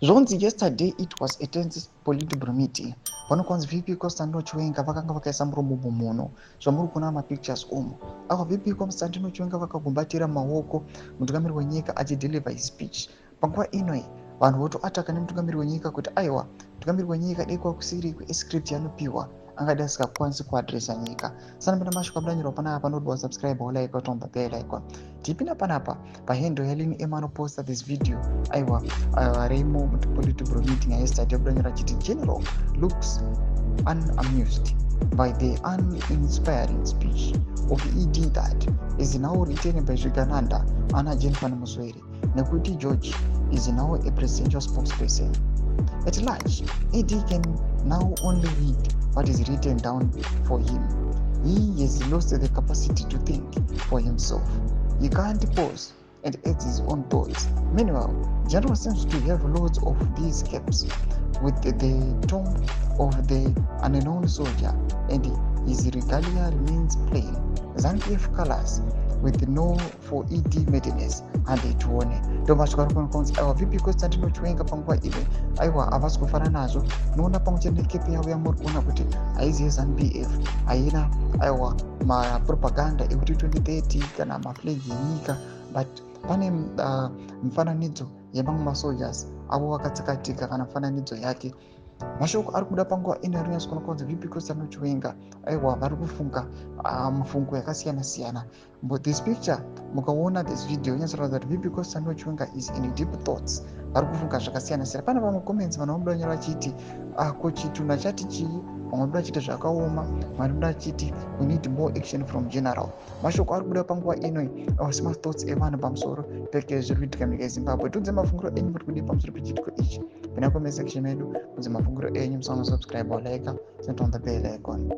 Zonzi yesterday it was a tense Politburo meeting. Panokonzi VP Constantino Chiwenga vakanga vakaisa muromo muno zvamuri kuona mapictures umo. Ava VP Constantino Chiwenga vakagumbatira maoko mutungamiri wenyika achideliver his speech. Panguva inoi vanhu votoataka nemutungamiri wenyika kuti aiwa mutungamiri wenyika dei kwakusiri kwescript yanopiwa angada asikakwanisi kuadresa nyika. Sana pana mashuka mudanyirwa panapa panodwa subscribe like watomba bell icon. Tipina panapa pahendo yalini emano posta this video aiwa Raimo Politburo meeting yesterday kudanyira chiti general looks unamused by the uninspiring speech of ED that is now written by Zvigananda Anna Jennifer Muswere nekuti George is now a presidential spokesperson. At large, ED can now only read what is written down for him. He has lost the capacity to think for himself. He can't pause and add his own thoughts. Meanwhile, General seems to have loads of these caps with the tone of the unknown soldier, and his regalia remains plain ZANU-PF colors with no for ED madness and ituone ndomashuka rukonkonzi aiwa VP Constantino Chiwenga panguva ine aiwa havasi kufara nazvo noona pamwe nekepi yavo yamuri kuona kuti haizi yeZANU-PF haina aiwa mapropaganda ekuti 2030 kana maflegi enyika but pane mifananidzo yemamwe masoldiers avo vakatsakatika kana mifananidzo yake. Mashoko ari kuda panguva ine rinyatso kunokonzi VP Constantino Chiwenga aiwa vari kufunga mifungo yakasiyana siyana. But this picture mukaona this video inatsoratidza kuti VP Constantino Chiwenga is in deep thoughts. Vari kufunga zvakasiyana siyana. Pane vamwe comments vanhu vanoda vachiti kochitunha chati chii, vamwe vanoda vachiti zvakaoma, vamwe vanoda vachiti we need more action from general. Mashoko ari kuda panguva inoi sema thoughts evanhu pamusoro pezviri kuitika munyika yeZimbabwe. Tiudze mafungiro enyu muri kudii pamusoro pechiitiko ichi. Pinda comment section medu mudze mafungiro enyu, musana subscribe or like, and on the bell icon.